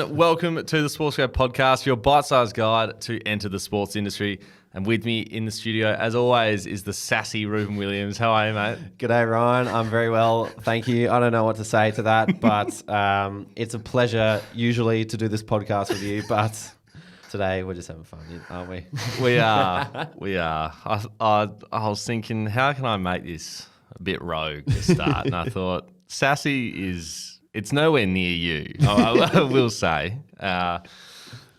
everyone. Welcome to the SportsGrad podcast, your bite-sized guide to enter the sports industry. And with me in the studio, as always, is the sassy Ruben Williams. How are you, mate? G'day, Ryan. I'm very well, thank you. I don't know what to say to that, but it's a pleasure usually to do this podcast with you, but today we're just having fun, aren't we? We are. I was thinking, how can I make this a bit rogue to start? And I thought, sassy it's nowhere near you, I will say. But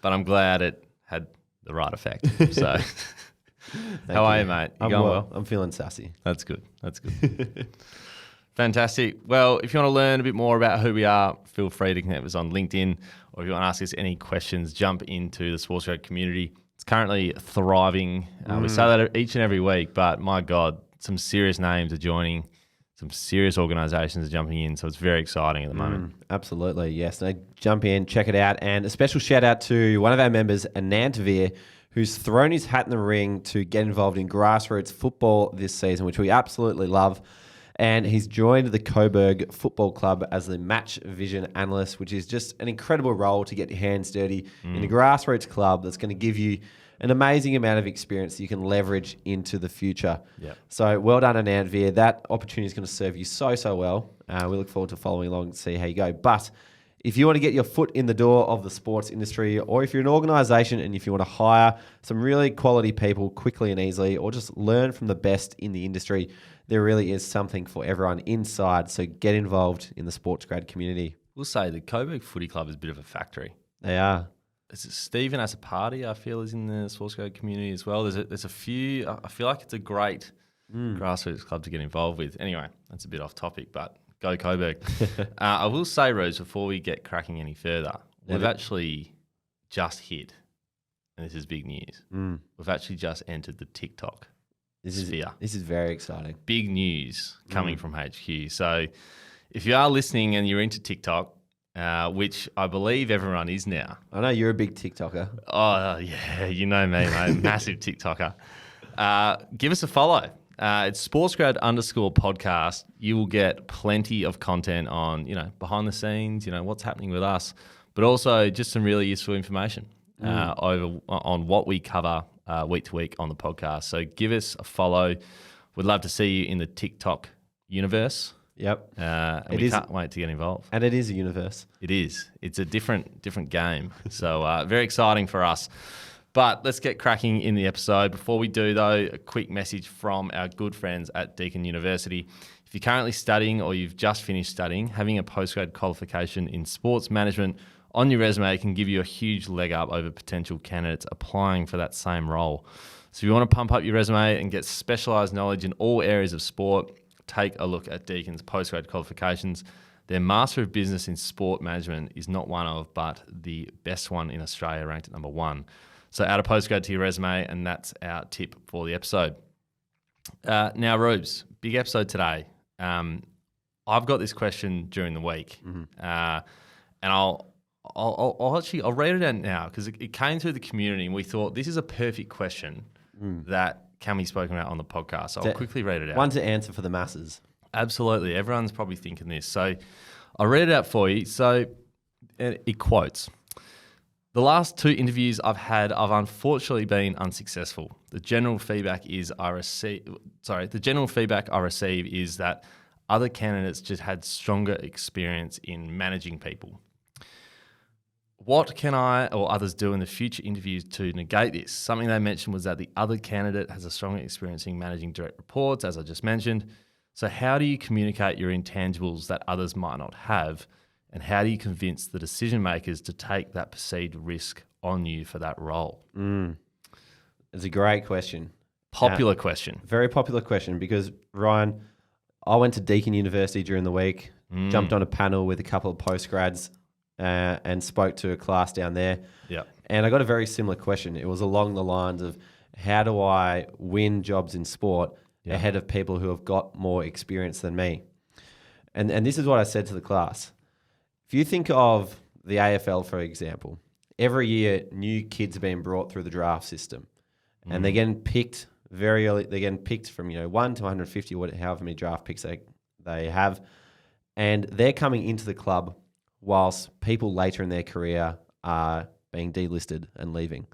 I'm glad it had the right effect. So, how are you, mate? You going well? I'm feeling sassy. That's good. Fantastic. Well, if you want to learn a bit more about who we are, feel free to connect with us on LinkedIn, or if you want to ask us any questions, jump into the SportsGrad community. It's currently thriving. We say that each and every week, but my God, some serious names are joining. Some serious organisations are jumping in, so it's very exciting at the moment. Absolutely, yes. No, jump in, check it out. And a special shout out to one of our members, Anant Veer, who's thrown his hat in the ring to get involved in grassroots football this season, which we absolutely love. And he's joined the Coburg Football Club as the match vision analyst, which is just an incredible role to get your hands dirty in a grassroots club that's going to give you an amazing amount of experience that you can leverage into the future. Yep. So well done, Anant Veer. That opportunity is going to serve you so well. We look forward to following along and see how you go. But if you want to get your foot in the door of the sports industry, or if you're an organisation and if you want to hire some really quality people quickly and easily, or just learn from the best in the industry, there really is something for everyone inside. So get involved in the SportsGrad community. We'll say the Coburg Footy Club is a bit of a factory. They are. Stephen as a party, I feel, is in the SportsGrad community as well. There's a few. I feel like it's a great grassroots club to get involved with. Anyway, that's a bit off topic, but go Coburg. I will say, Rose, before we get cracking any further, we've actually just hit, and this is big news, we've actually just entered the TikTok sphere. This is very exciting. Big news coming from HQ. So if you are listening and you're into TikTok, which I believe everyone is now. I know you're a big TikToker. Oh, yeah, you know me, mate. Massive TikToker. Give us a follow. It's SportsGrad _podcast. You will get plenty of content on, behind the scenes, what's happening with us, but also just some really useful information on what we cover week to week on the podcast. So give us a follow. We'd love to see you in the TikTok universe. Yep. We can't wait to get involved. And it is a universe. It is. It's a different game. So very exciting for us. But let's get cracking in the episode. Before we do, though, a quick message from our good friends at Deakin University. If you're currently studying or you've just finished studying, having a postgrad qualification in sports management on your resume can give you a huge leg up over potential candidates applying for that same role. So if you want to pump up your resume and get specialised knowledge in all areas of sport, take a look at Deakin's postgrad qualifications. Their Master of Business in Sport Management is not one of, but the best one in Australia, ranked at number 1. So add a postgrad to your resume, and that's our tip for the episode. Now, Rubes, big episode today. I've got this question during the week, and I'll read it out now because it came through the community, and we thought this is a perfect question that can be spoken about on the podcast. So I'll quickly read it out. One to answer for the masses. Absolutely. Everyone's probably thinking this. So I'll read it out for you. So it quotes, "The last 2 interviews I've had, I've unfortunately been unsuccessful. The general feedback I receive is that other candidates just had stronger experience in managing people. What can I or others do in the future interviews to negate this? Something they mentioned was that the other candidate has a stronger experience in managing direct reports, as I just mentioned. So how do you communicate your intangibles that others might not have? And how do you convince the decision makers to take that perceived risk on you for that role?" It's a great question. Popular question. Very popular question because, Ryan, I went to Deakin University during the week, jumped on a panel with a couple of postgrads, and spoke to a class down there. Yeah. And I got a very similar question. It was along the lines of, how do I win jobs in sport ahead of people who have got more experience than me? And this is what I said to the class. If you think of the AFL, for example, every year new kids are being brought through the draft system, and they're getting picked very early. They're getting picked from 1 to 150, however many draft picks they have, and they're coming into the club whilst people later in their career are being delisted and leaving.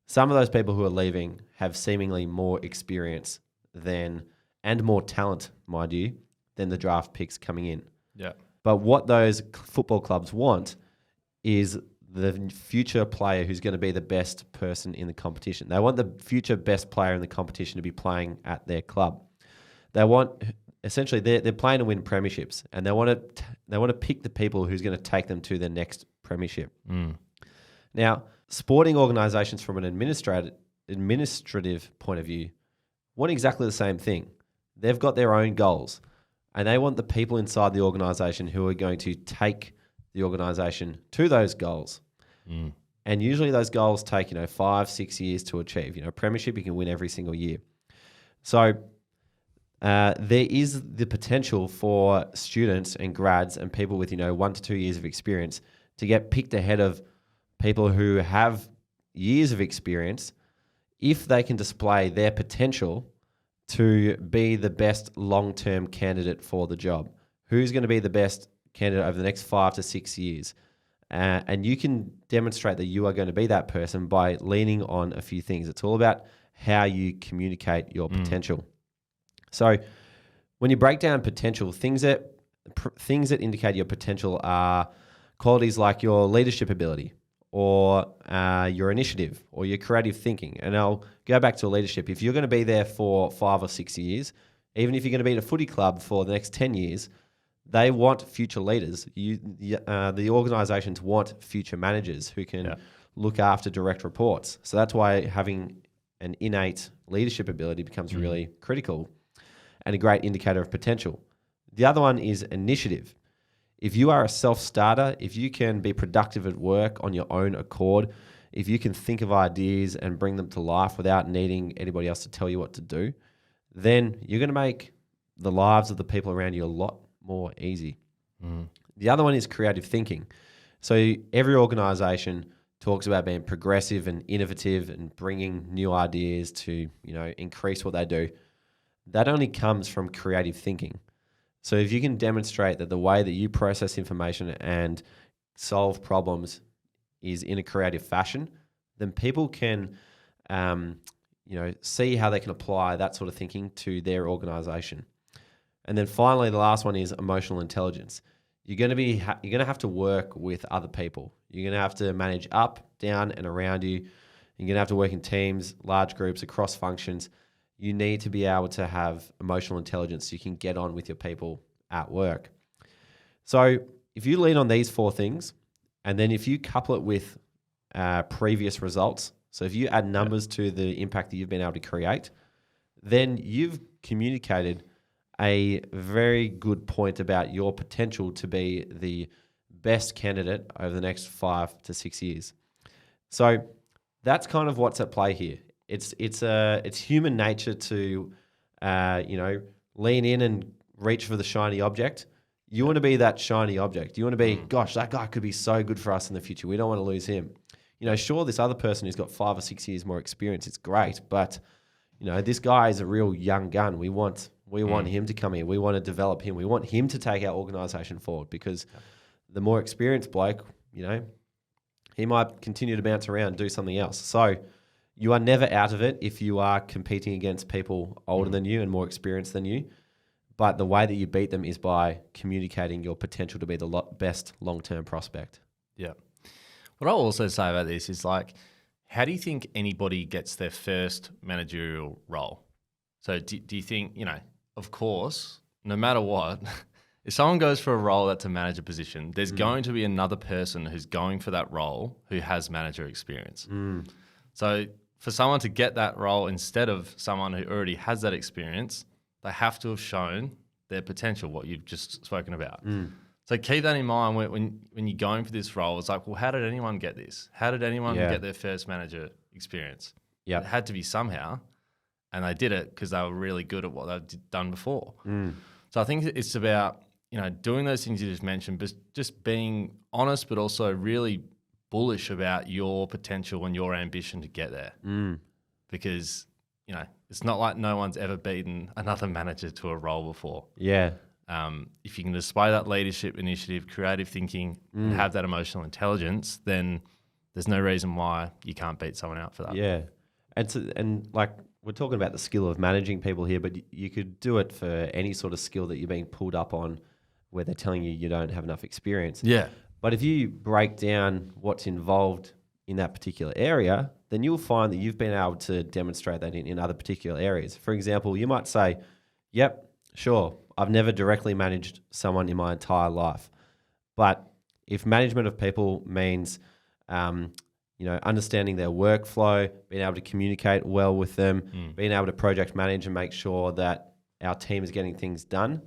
Some of those people who are leaving have seemingly more experience and more talent, mind you, than the draft picks coming in. Yeah. But what those football clubs want is the future player who's going to be the best person in the competition. They want the future best player in the competition to be playing at their club. They want, essentially, they're playing to win premierships, and they want to pick the people who's going to take them to their next premiership. Now, sporting organisations from an administrative point of view want exactly the same thing. They've got their own goals, and they want the people inside the organisation who are going to take the organisation to those goals. And usually those goals take, 5-6 years to achieve. Premiership you can win every single year. So there is the potential for students and grads and people with 1 to 2 years of experience to get picked ahead of people who have years of experience if they can display their potential to be the best long-term candidate for the job. Who's going to be the best candidate over the next 5 to 6 years? And you can demonstrate that you are going to be that person by leaning on a few things. It's all about how you communicate your potential. So when you break down potential, things that indicate your potential are qualities like your leadership ability, or your initiative, or your creative thinking. And I'll go back to leadership. If you're going to be there for 5 or 6 years, even if you're going to be at a footy club for the next 10 years, they want future leaders. The organisations want future managers who can look after direct reports. So that's why having an innate leadership ability becomes really critical and a great indicator of potential. The other one is initiative. If you are a self-starter, if you can be productive at work on your own accord, if you can think of ideas and bring them to life without needing anybody else to tell you what to do, then you're going to make the lives of the people around you a lot more easy. The other one is creative thinking. So every organisation talks about being progressive and innovative and bringing new ideas to, increase what they do. That only comes from creative thinking. So if you can demonstrate that the way that you process information and solve problems is in a creative fashion, then people can, see how they can apply that sort of thinking to their organisation. And then finally, the last one is emotional intelligence. You're going to have to work with other people. You're going to have to manage up, down, and around you. You're going to have to work in teams, large groups, across functions. You need to be able to have emotional intelligence so you can get on with your people at work. So if you lean on these 4 things, and then if you couple it with previous results, so if you add numbers to the impact that you've been able to create, then you've communicated a very good point about your potential to be the best candidate over the next 5 to 6 years. So that's kind of what's at play here. It's human nature to lean in and reach for the shiny object. You want to be that shiny object. You want to be, gosh, that guy could be so good for us in the future. We don't want to lose him. Sure, this other person who's got 5 or 6 years more experience, it's great, but this guy is a real young gun. We want him to come in. We want to develop him. We want him to take our organisation forward, because the more experienced bloke, he might continue to bounce around and do something else. So you are never out of it if you are competing against people older than you and more experienced than you. But the way that you beat them is by communicating your potential to be the best long-term prospect. Yeah. What I'll also say about this is, how do you think anybody gets their first managerial role? So do you think, of course, no matter what, if someone goes for a role that's a manager position, there's going to be another person who's going for that role who has manager experience. So for someone to get that role instead of someone who already has that experience, they have to have shown their potential, what you've just spoken about. So keep that in mind when you're going for this role. It's like, well, how did anyone get this? How did anyone get their first manager experience? It had to be somehow, and they did it because they were really good at what they've done before. So I think it's about, doing those things you just mentioned, but just being honest, but also really bullish about your potential and your ambition to get there. Because, it's not like no one's ever beaten another manager to a role before. Yeah. If you can display that leadership, initiative, creative thinking, and have that emotional intelligence, then there's no reason why you can't beat someone out for that. Yeah. And like we're talking about the skill of managing people here, but you could do it for any sort of skill that you're being pulled up on where they're telling you don't have enough experience. Yeah. But if you break down what's involved in that particular area, then you'll find that you've been able to demonstrate that in other particular areas. For example, you might say, yep, sure, I've never directly managed someone in my entire life. But if management of people means understanding their workflow, being able to communicate well with them, being able to project manage and make sure that our team is getting things done,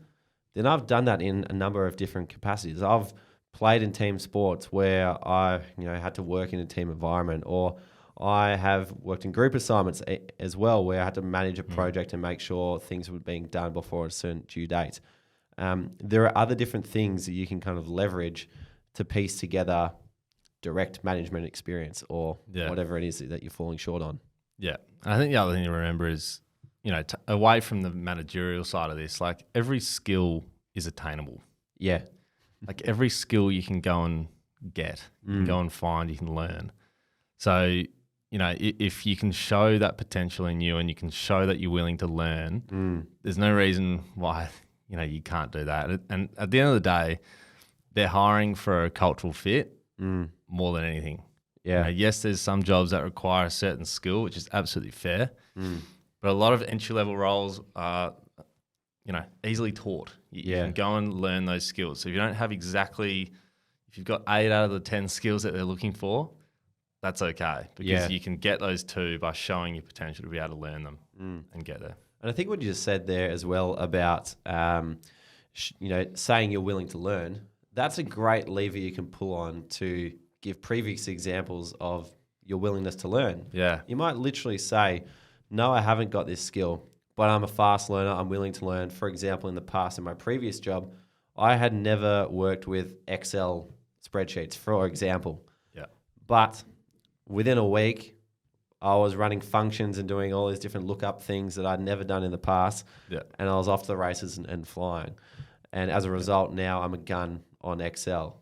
then I've done that in a number of different capacities. I've played in team sports where I had to work in a team environment, or I have worked in group assignments as well where I had to manage a project and make sure things were being done before a certain due date. There are other different things that you can kind of leverage to piece together direct management experience or whatever it is that you're falling short on. Yeah. And I think the other thing to remember is, away from the managerial side of this, like every skill is attainable. Yeah. Like every skill you can go and get, you can go and find, you can learn. So, if you can show that potential in you and you can show that you're willing to learn, there's no reason why, you can't do that. And at the end of the day, they're hiring for a cultural fit more than anything. Yeah. Yes, there's some jobs that require a certain skill, which is absolutely fair. But a lot of entry-level roles are, easily taught. You can go and learn those skills. So if you don't have if you've got 8 out of the 10 skills that they're looking for, that's okay, because you can get those 2 by showing your potential to be able to learn them and get there. And I think what you just said there as well about, saying you're willing to learn, that's a great lever you can pull on to give previous examples of your willingness to learn. Yeah. You might literally say, no, I haven't got this skill, but I'm a fast learner. I'm willing to learn. For example, in the past, in my previous job, I had never worked with Excel spreadsheets, for example. Yeah. But within a week, I was running functions and doing all these different lookup things that I'd never done in the past. Yeah. And I was off to the races and flying. And as a result, now I'm a gun on Excel.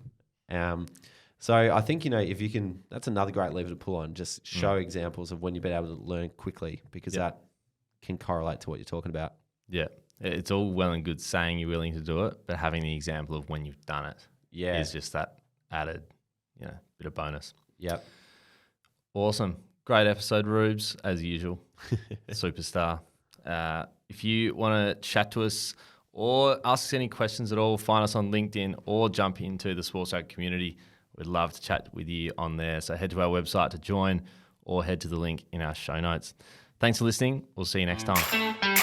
So I think, if you can, that's another great lever to pull on. Just show examples of when you've been able to learn quickly, because that can correlate to what you're talking about. Yeah. It's all well and good saying you're willing to do it, but having the example of when you've done it is just that added, bit of bonus. Yep. Awesome. Great episode, Rubes, as usual. Superstar. If you want to chat to us or ask us any questions at all, find us on LinkedIn or jump into the Sportstrack community. We'd love to chat with you on there. So head to our website to join or head to the link in our show notes. Thanks for listening. We'll see you next time.